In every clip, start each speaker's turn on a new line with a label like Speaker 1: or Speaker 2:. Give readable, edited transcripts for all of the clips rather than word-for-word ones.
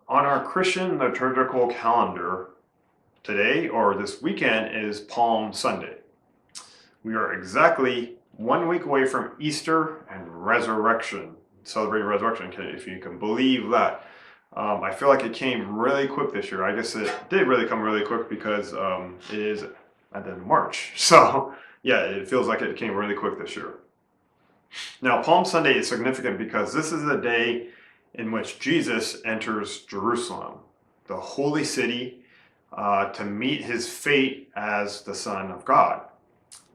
Speaker 1: On our Christian liturgical calendar, today or this weekend is Palm Sunday. We are exactly 1 week away from Easter and Resurrection, celebrating Resurrection, if you can believe that. I feel like it came really quick this year. I guess it did really come really quick because it is at the end of March. So yeah, it feels like it came really quick this year. Now, Palm Sunday is significant because this is the day in which Jesus enters Jerusalem, the holy city, to meet his fate as the Son of God.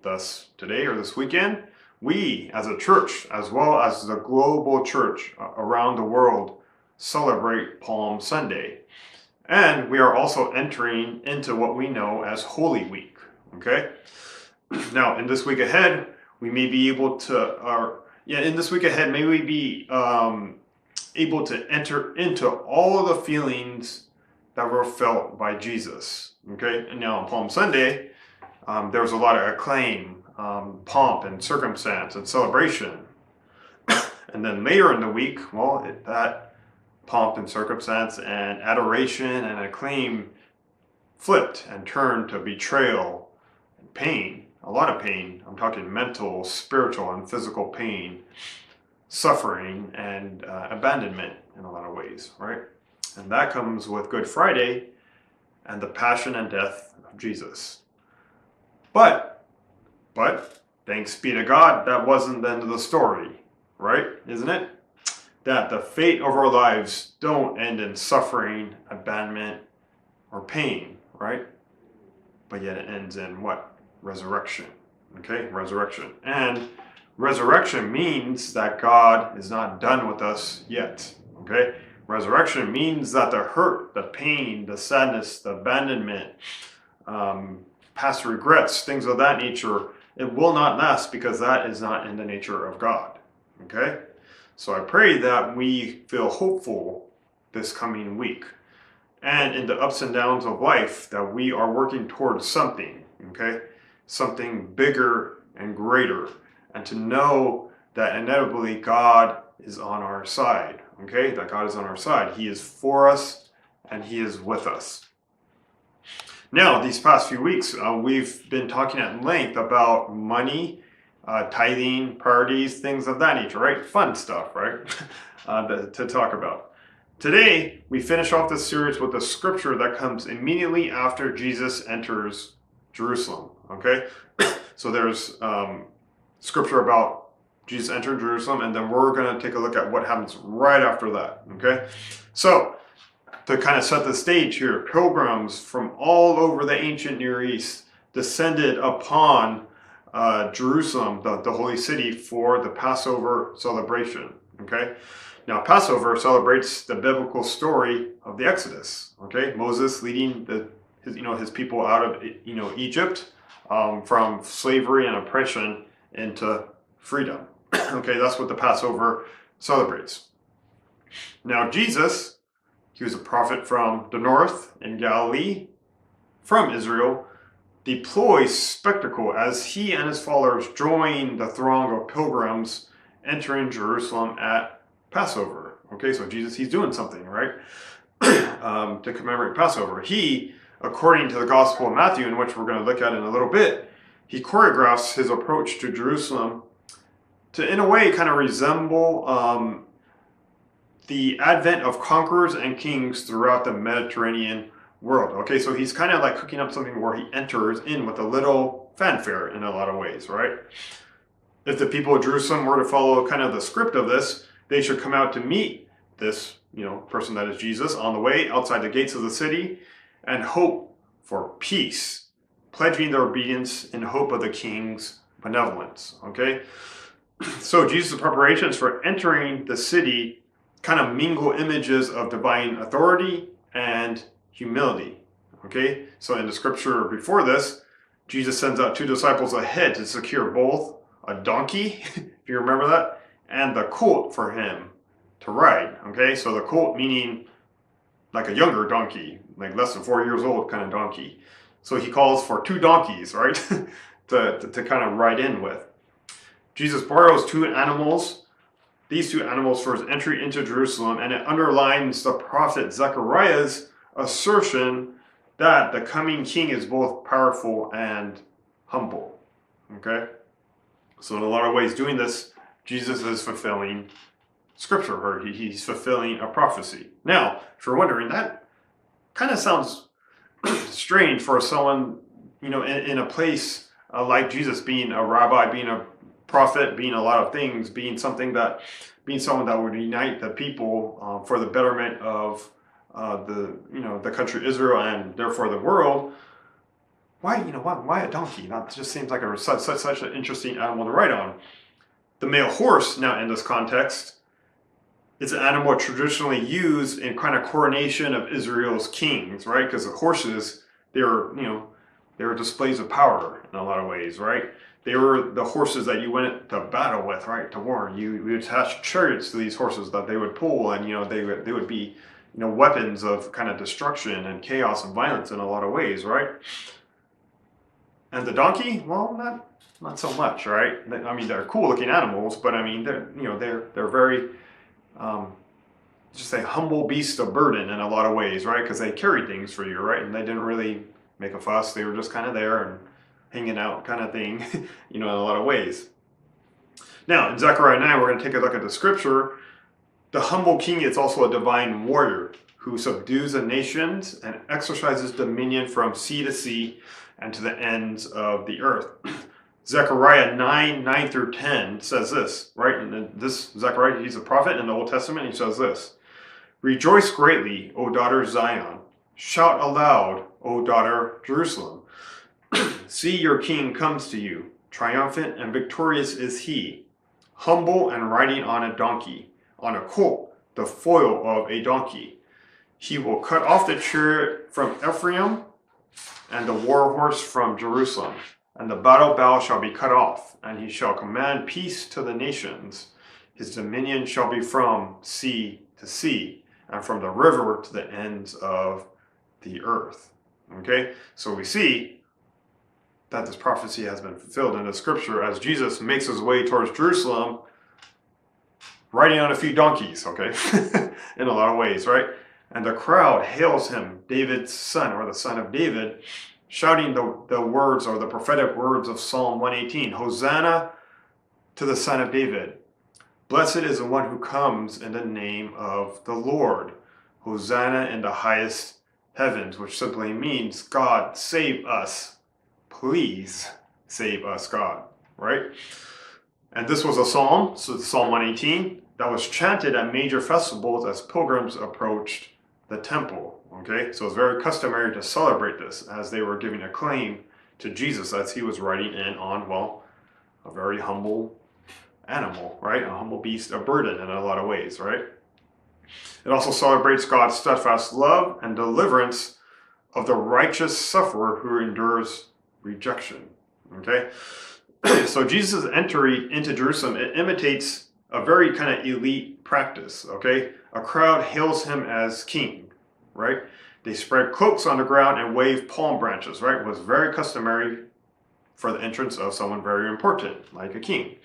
Speaker 1: Thus, today or this weekend, we as a church, as well as the global church around the world, celebrate Palm Sunday. And we are also entering into what we know as Holy Week. Okay? Now, in this week ahead, we may be able to, in this week ahead, may we be able to enter into all of the feelings that were felt by Jesus. Okay? And now on Palm Sunday, there was a lot of acclaim, pomp and circumstance and celebration. And then later in the week, that pomp and circumstance and adoration and acclaim flipped and turned to betrayal and pain. A lot of pain. I'm talking mental, spiritual, and physical pain, suffering, and abandonment in a lot of ways, right? And that comes with Good Friday and the passion and death of Jesus. But thanks be to God, that wasn't the end of the story, right? Isn't it? That the fate of our lives don't end in suffering, abandonment, or pain, right? But yet it ends in what? Resurrection. Okay, resurrection. And resurrection means that God is not done with us yet. Okay, resurrection means that the hurt, the pain, the sadness, the abandonment, past regrets, things of that nature, it will not last because that is not in the nature of God. Okay, so I pray that we feel hopeful this coming week, and in the ups and downs of life, that we are working towards something. Okay, something bigger and greater, and to know that inevitably God is on our side. Okay, that God is on our side. He is for us and he is with us. Now, these past few weeks, we've been talking at length about money, tithing, priorities, things of that nature, right? Fun stuff, right? To talk about. Today, we finish off this series with a scripture that comes immediately after Jesus enters Jerusalem, okay? So there's scripture about Jesus entering Jerusalem, and then we're going to take a look at what happens right after that, okay? So, to kind of set the stage here, pilgrims from all over the ancient Near East descended upon Jerusalem, the holy city, for the Passover celebration, okay? Now, Passover celebrates the biblical story of the Exodus, okay? Moses leading his people out of Egypt, from slavery and oppression into freedom. Okay, that's what the Passover celebrates. Now, Jesus, he was a prophet from the north in Galilee, from Israel, deploys spectacle as he and his followers join the throng of pilgrims entering Jerusalem at Passover. Okay, so Jesus, he's doing something, right? To commemorate Passover. He, according to the Gospel of Matthew, in which we're going to look at in a little bit, he choreographs his approach to Jerusalem to, in a way, kind of resemble the advent of conquerors and kings throughout the Mediterranean world. Okay, so he's kind of like cooking up something where he enters in with a little fanfare in a lot of ways, right? If the people of Jerusalem were to follow kind of the script of this, they should come out to meet this, person that is Jesus on the way outside the gates of the city and hope for peace, pledging their obedience in hope of the king's benevolence, okay? So Jesus' preparations for entering the city kind of mingle images of divine authority and humility, okay? So in the scripture before this, Jesus sends out 2 disciples ahead to secure both a donkey, if you remember that, and the colt for him to ride, okay? So the colt meaning like a younger donkey, like less than 4 years old kind of donkey. So he calls for 2 donkeys, right, to kind of ride in with. Jesus borrows 2 animals these two animals for his entry into Jerusalem, and it underlines the prophet Zechariah's assertion that the coming king is both powerful and humble. Okay? So in a lot of ways, doing this, Jesus is fulfilling scripture, or he's fulfilling a prophecy. Now, if you're wondering, that kind of sounds strange for someone, in a place like Jesus, being a rabbi, being a prophet, being a lot of things, being someone that would unite the people for the betterment of the country Israel and therefore the world. Why a donkey? That just seems like such an interesting animal to ride on. The male horse, now in this context, is an animal traditionally used in kind of coronation of Israel's kings, right? Because the horses, they were displays of power in a lot of ways, right? They were the horses that you went to battle with, right? To war. You attached chariots to these horses that they would pull, and they would be weapons of kind of destruction and chaos and violence in a lot of ways, right? And the donkey, well, not so much, right? I mean, they're cool looking animals, but I mean, they're very just a humble beast of burden in a lot of ways, right? Because they carried things for you, right? And they didn't really make a fuss. They were just kind of there and hanging out kind of thing, in a lot of ways. Now, in Zechariah 9, we're going to take a look at the scripture. The humble king is also a divine warrior who subdues the nations and exercises dominion from sea to sea and to the ends of the earth. Zechariah 9 through 10 says this, right? And this Zechariah, he's a prophet in the Old Testament. He says this: "Rejoice greatly, O daughter Zion. Shout aloud, O daughter Jerusalem. See, your king comes to you. Triumphant and victorious is he, humble and riding on a donkey, on a colt, the foal of a donkey. He will cut off the chariot from Ephraim and the war horse from Jerusalem. And the battle bow shall be cut off, and he shall command peace to the nations. His dominion shall be from sea to sea, and from the river to the ends of the earth." Okay, so we see that this prophecy has been fulfilled in the scripture as Jesus makes his way towards Jerusalem, riding on a few donkeys, okay, in a lot of ways, right? And the crowd hails him, David's son, or the son of David, shouting the words, or the prophetic words of Psalm 118, "Hosanna to the Son of David. Blessed is the one who comes in the name of the Lord. Hosanna in the highest heavens," which simply means, God, save us. Please save us, God, right? And this was a psalm, so Psalm 118, that was chanted at major festivals as pilgrims approached the temple. Okay, so it's very customary to celebrate this as they were giving acclaim to Jesus as he was riding in on, well, a very humble animal, right? A humble beast of burden in a lot of ways, right? It also celebrates God's steadfast love and deliverance of the righteous sufferer who endures rejection. Okay, so Jesus' entry into Jerusalem, it imitates a very kind of elite practice. Okay, a crowd hails him as king, right? They spread cloaks on the ground and wave palm branches, right? It was very customary for the entrance of someone very important, like a king.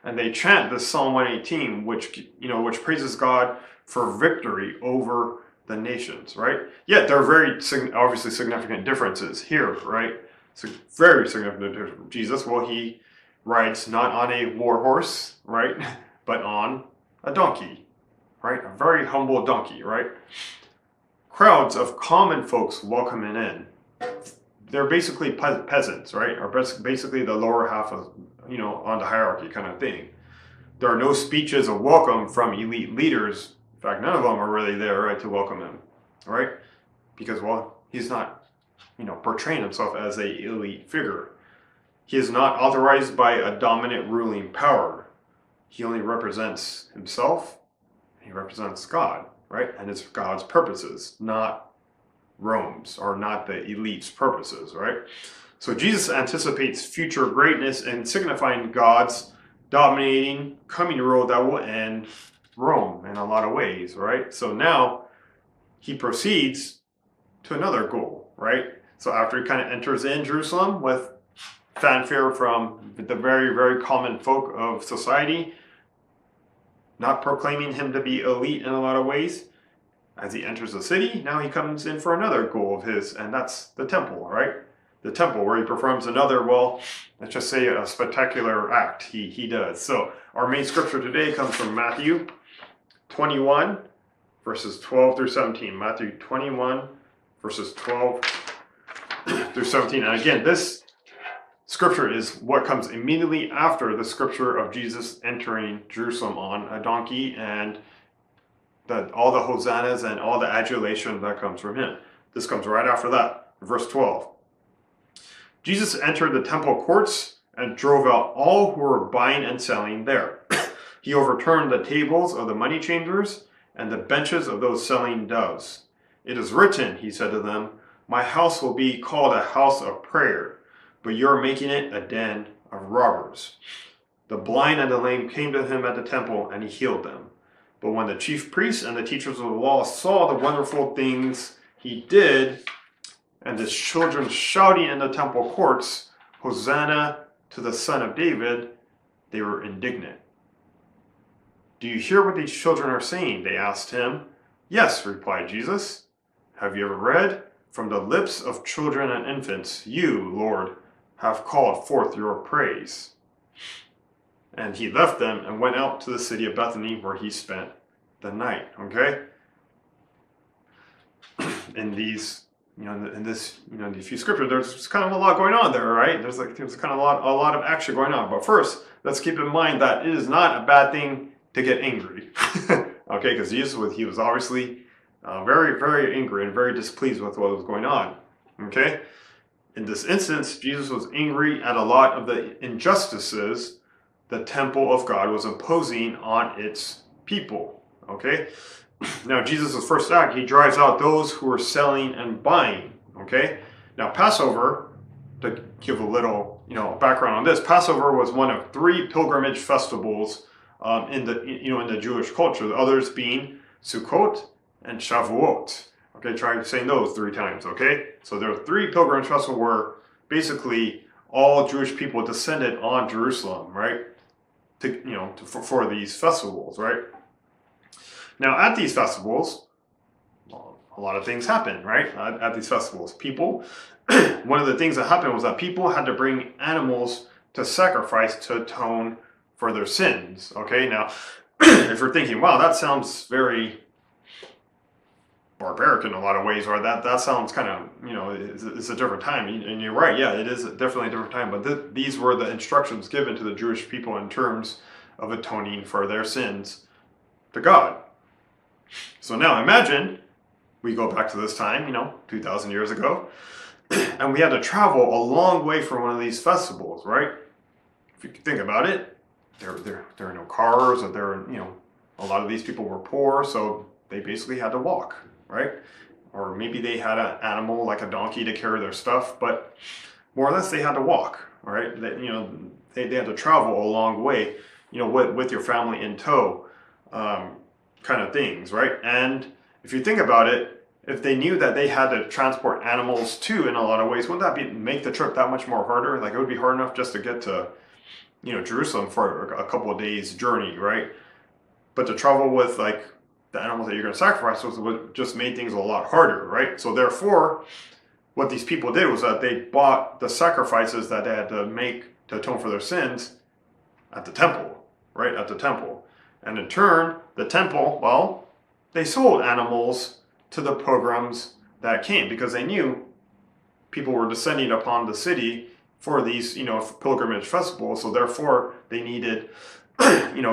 Speaker 1: And they chant this Psalm 118, which praises God for victory over the nations, right? Yet there are very obviously significant differences here, right? So very significant difference. Jesus, well, he rides not on a war horse, right? But on a donkey, right? A very humble donkey, right? Crowds of common folks welcome him in. They're basically peasants, right? Or basically the lower half of, on the hierarchy kind of thing. There are no speeches of welcome from elite leaders. In fact, none of them are really there, right, to welcome him, right? Because, well, he's not, portraying himself as an elite figure. He is not authorized by a dominant ruling power. He only represents himself. He represents God, right? And it's God's purposes, not Rome's or not the elite's purposes, right? So Jesus anticipates future greatness and signifying God's dominating coming rule that will end Rome in a lot of ways, right? So now he proceeds to another goal, right? So after he kind of enters in Jerusalem with fanfare from the very, very common folk of society, not proclaiming him to be elite in a lot of ways. As he enters the city, now he comes in for another goal of his, and that's the temple, right? The temple where he performs another, well, let's just say a spectacular act he does. So our main scripture today comes from Matthew 21, verses 12 through 17. Matthew 21, verses 12 through 17. And again, this scripture is what comes immediately after the scripture of Jesus entering Jerusalem on a donkey and all the hosannas and all the adulation that comes from him. This comes right after that, verse 12. Jesus entered the temple courts and drove out all who were buying and selling there. He overturned the tables of the money changers and the benches of those selling doves. It is written, he said to them, my house will be called a house of prayer, but you're making it a den of robbers. The blind and the lame came to him at the temple, and he healed them. But when the chief priests and the teachers of the law saw the wonderful things he did, and his children shouting in the temple courts, Hosanna to the Son of David, they were indignant. Do you hear what these children are saying? They asked him. Yes, replied Jesus. Have you ever read? From the lips of children and infants, you, Lord, have called forth your praise. And he left them and went out to the city of Bethany, where he spent the night. Okay? In these, in this, these few scriptures, there's kind of a lot going on there, right? There's kind of a lot of action going on. But first, let's keep in mind that it is not a bad thing to get angry. Okay, because Jesus was obviously very, very angry and very displeased with what was going on. Okay? In this instance, Jesus was angry at a lot of the injustices the temple of God was imposing on its people. Okay? Now, Jesus' first act, he drives out those who were selling and buying. Okay? Now, Passover, to give a little, background on this, Passover was one of 3 pilgrimage festivals in the Jewish culture. The others being Sukkot and Shavuot. Okay, try saying those 3 times. Okay, so there are 3 pilgrimage festivals where basically all Jewish people descended on Jerusalem, right? For these festivals, right? Now, at these festivals, a lot of things happen, right? At these festivals, one of the things that happened was that people had to bring animals to sacrifice to atone for their sins. Okay, now, if you're thinking, wow, that sounds very barbaric in a lot of ways, or that sounds kind of, it's a different time. And you're right, yeah, it is definitely a different time. But these were the instructions given to the Jewish people in terms of atoning for their sins to God. So now imagine we go back to this time, 2,000 years ago, and we had to travel a long way for one of these festivals, right? If you think about it, there are no cars, or a lot of these people were poor, so they basically had to walk, right? Or maybe they had an animal like a donkey to carry their stuff, but more or less they had to walk, right? They had to travel a long way, with your family in tow, kind of things, right? And if you think about it, if they knew that they had to transport animals too in a lot of ways, wouldn't that make the trip that much more harder? Like, it would be hard enough just to get to, Jerusalem for a couple of days journey, right? But to travel with like the animals that you're going to sacrifice would just made things a lot harder, right? So therefore, what these people did was that they bought the sacrifices that they had to make to atone for their sins at the temple, right? At the temple. And in turn, the temple, well, they sold animals to the pilgrims that came, because they knew people were descending upon the city for these, pilgrimage festivals. So therefore, they needed,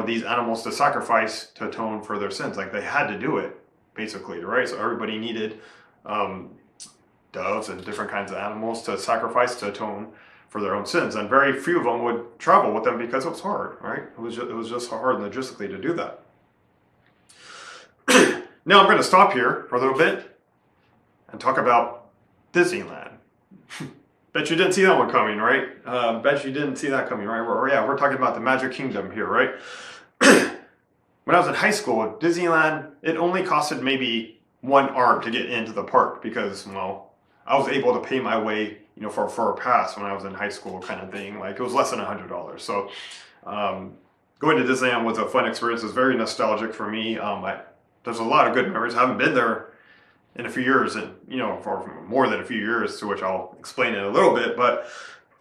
Speaker 1: these animals to sacrifice to atone for their sins. Like, they had to do it, basically, right? So everybody needed doves and different kinds of animals to sacrifice to atone for their own sins. And very few of them would travel with them because it was hard, right? It was just hard logistically to do that. Now I'm going to stop here for a little bit and talk about Disneyland. Bet you didn't see that one coming, right? Bet you didn't see that coming, right? We're talking about the Magic Kingdom here, right? When I was in high school, Disneyland, it only costed maybe 1 arm to get into the park because, well, I was able to pay my way, for a pass when I was in high school, kind of thing. Like, it was less than $100. So going to Disneyland was a fun experience. It's very nostalgic for me. There's a lot of good memories. I haven't been there in a few years, and for more than a few years, to which I'll explain in a little bit. But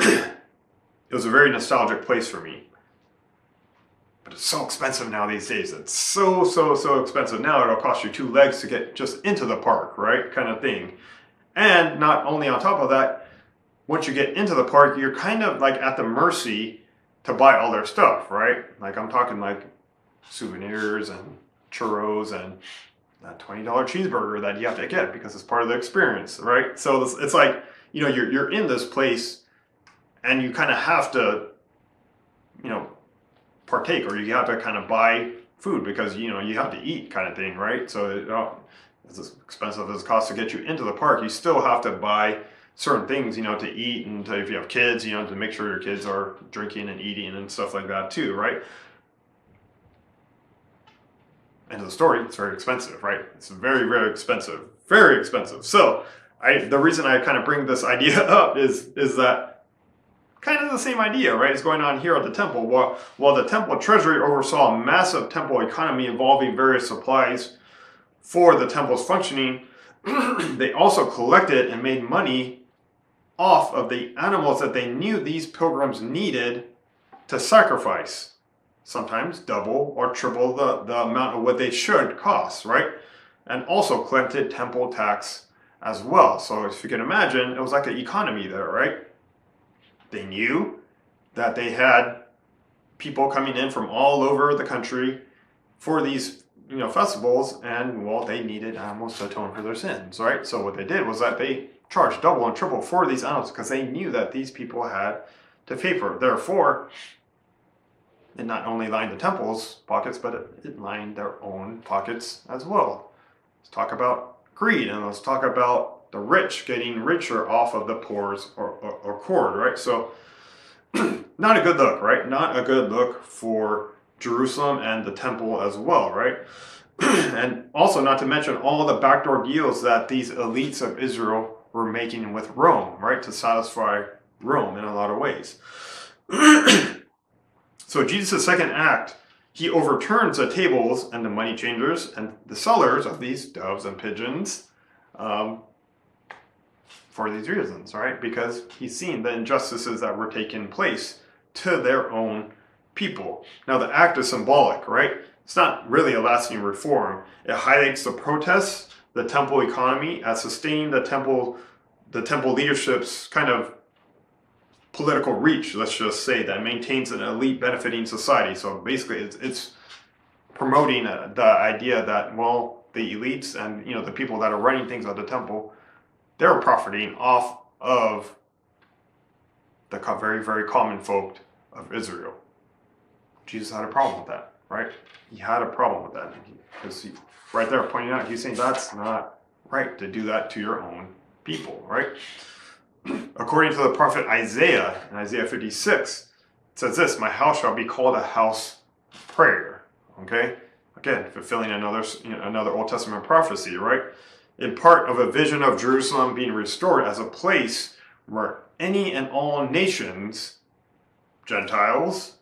Speaker 1: it was a very nostalgic place for me. But it's so expensive now these days. It's so expensive now. It'll cost you 2 legs to get just into the park, right? Kind of thing. And not only on top of that, once you get into the park, you're kind of like at the mercy to buy all their stuff, right? Like I'm talking like souvenirs and churros and that $20 cheeseburger that you have to get because it's part of the experience, right? So it's like, you're in this place and you kind of have to, partake, or you have to kind of buy food because, you have to eat kind of thing, right? So it's as expensive as it costs to get you into the park, you still have to buy certain things, to eat, and if you have kids, to make sure your kids are drinking and eating and stuff like that too, right? End of the story, it's very expensive, right? It's very expensive, very expensive. So the reason I kind of bring this idea up is that kind of the same idea, right, is going on here at the temple. While the temple treasury oversaw a massive temple economy involving various supplies for the temple's functioning, they also collected and made money off of the animals that they knew these pilgrims needed to sacrifice. Sometimes double or triple the amount of what they should cost, right? And also collected temple tax as well. So if you can imagine, it was like an economy there, right? They knew that they had people coming in from all over the country for these, festivals, and well, they needed animals to atone for their sins, right? So what they did was that they charged double and triple for these animals because they knew that these people had to pay for it. Therefore, it not only lined the temple's pockets, but it lined their own pockets as well. Let's talk about greed, and let's talk about the rich getting richer off of the poor's or cord, right? So not a good look, right? Not a good look for Jerusalem and the temple as well, right? And also not to mention all the backdoor deals that these elites of Israel were making with Rome, right? To satisfy Rome in a lot of ways. So Jesus' second act, he overturns the tables and the money changers and the sellers of these doves and pigeons for these reasons, right? Because he's seen the injustices that were taking place to their own people. Now the act is symbolic, right? It's not really a lasting reform. It highlights the protests, the temple economy, as sustaining the temple leadership's kind of political reach, let's just say, that maintains an elite benefiting society. So basically it's promoting the idea that, well, the elites and the people that are running things at the temple, they're profiting off of the very common folk of Israel. Jesus had a problem with that, right? He had a problem with that because he right there pointing out, he's saying that's not right to do that to your own people, right? According to the prophet Isaiah, in Isaiah 56, it says this: my house shall be called a house of prayer. Okay? Again, fulfilling another Old Testament prophecy, right? In part of a vision of Jerusalem being restored as a place where any and all nations, Gentiles,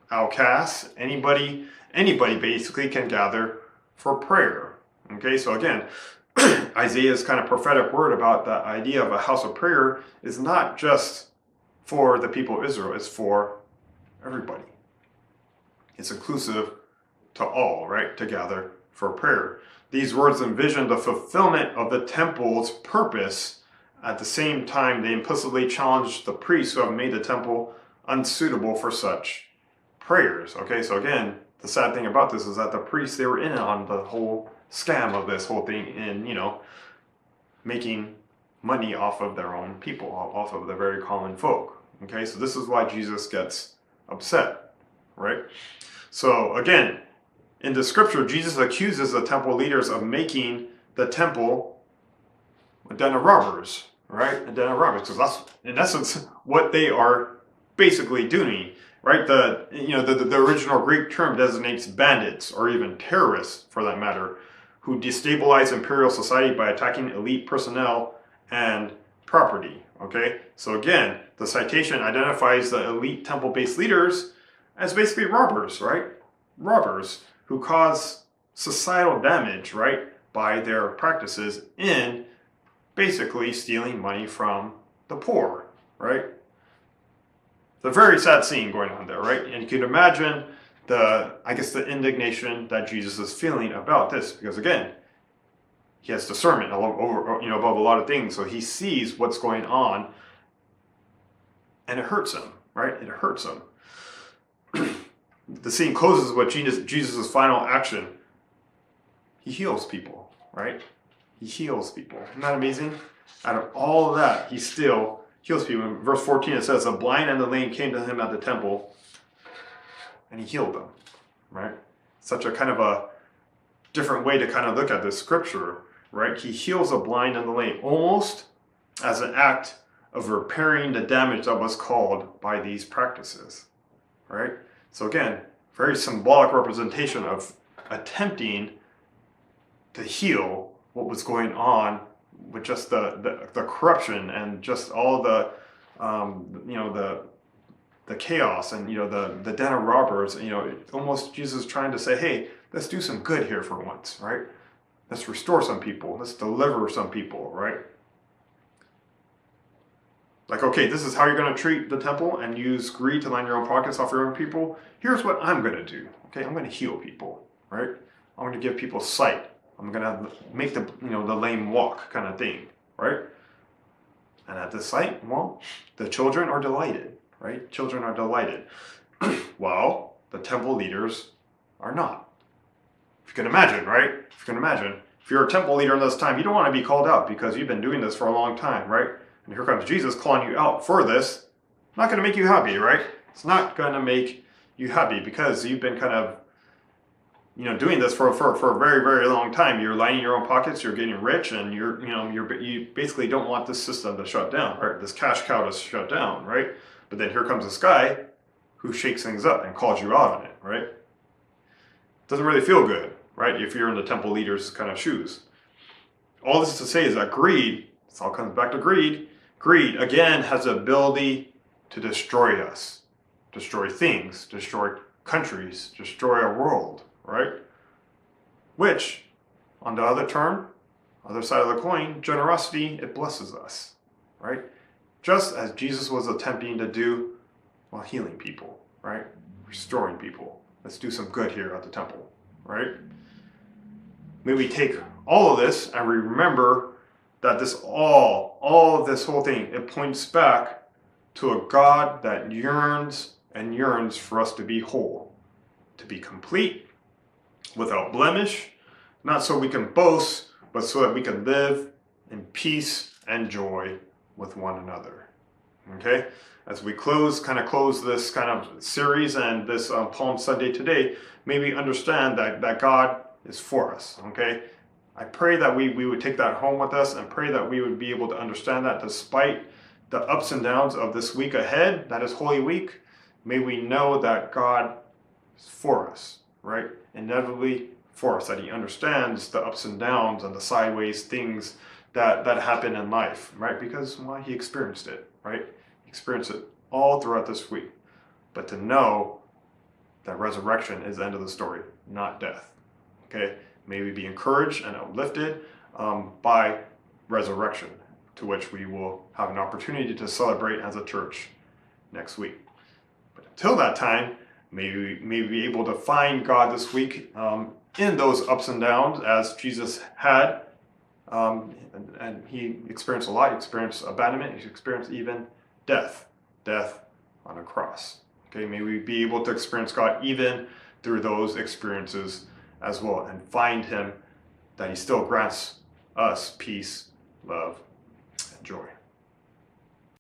Speaker 1: outcasts, anybody basically can gather for prayer. Okay, so again, Isaiah's kind of prophetic word about the idea of a house of prayer is not just for the people of Israel, it's for everybody. It's inclusive to all, right, to gather for prayer. These words envision the fulfillment of the temple's purpose. At the same time, they implicitly challenge the priests who have made the temple unsuitable for such prayers. Okay, so again, the sad thing about this is that the priests, they were in on the whole scam of this whole thing in, making money off of their own people, off of the very common folk. Okay, so this is why Jesus gets upset, right? So again, in the scripture, Jesus accuses the temple leaders of making the temple a den of robbers, right? A den of robbers, because that's, in essence, what they are basically doing, right? The original Greek term designates bandits, or even terrorists, for that matter, who destabilize imperial society by attacking elite personnel and property, okay? So again, the citation identifies the elite temple-based leaders as basically robbers, right? Robbers who cause societal damage, right, by their practices in basically stealing money from the poor, right? It's a very sad scene going on there, right? And you can imagine the indignation that Jesus is feeling about this, because again, he has discernment above a lot of things, so he sees what's going on, and it hurts him, right? It hurts him. The scene closes with Jesus' final action. He heals people, right? He heals people. Isn't that amazing? Out of all of that, he still heals people. In verse 14, it says, the blind and the lame came to him at the temple, and he healed them, right? Such a kind of a different way to kind of look at this scripture, right? He heals the blind and the lame, almost as an act of repairing the damage that was caused by these practices, right? So again, very symbolic representation of attempting to heal what was going on with just the corruption and just all the chaos and the den of robbers. Almost Jesus trying to say, hey, let's do some good here for once, right? Let's restore some people. Let's deliver some people, right? Like, okay, this is how you're going to treat the temple and use greed to line your own pockets off your own people. Here's what I'm going to do. Okay, I'm going to heal people, right? I'm going to give people sight. I'm going to make the lame walk kind of thing, right? And at this sight, well, the children are delighted, right? Children are delighted. While the temple leaders are not. If you can imagine, right? If you can imagine, if you're a temple leader in this time, you don't want to be called out because you've been doing this for a long time, right? And here comes Jesus calling you out for this. Not going to make you happy, right? It's not going to make you happy because you've been kind of, doing this for a very, very long time. You're lining your own pockets, you're getting rich, and you basically don't want this system to shut down, right? This cash cow to shut down, right? But then here comes this guy who shakes things up and calls you out on it, right? Doesn't really feel good, right? If you're in the temple leader's kind of shoes. All this is to say is that greed, this all comes back to greed. Greed, again, has the ability to destroy us, destroy things, destroy countries, destroy our world, right? Which, on the other side of the coin, generosity, it blesses us, right? Just as Jesus was attempting to do while healing people, right? Restoring people. Let's do some good here at the temple, right? May we take all of this and we remember that all of this whole thing, it points back to a God that yearns and yearns for us to be whole, to be complete, without blemish, not so we can boast, but so that we can live in peace and joy with one another. Okay? As we close this kind of series and this Palm Sunday today, may we understand that God is for us. Okay? I pray that we would take that home with us and pray that we would be able to understand that despite the ups and downs of this week ahead, that is Holy Week, may we know that God is for us, right? Inevitably for us, that He understands the ups and downs and the sideways things that happen in life, right? Because He experienced it, right? He experienced it all throughout this week. But to know that resurrection is the end of the story, not death, okay? May we be encouraged and uplifted by resurrection, to which we will have an opportunity to celebrate as a church next week. But until that time, may we be able to find God this week in those ups and downs as Jesus had. And He experienced a lot. He experienced abandonment. He experienced even death on a cross. Okay, may we be able to experience God even through those experiences as well, and find Him, that He still grants us peace, love, and joy.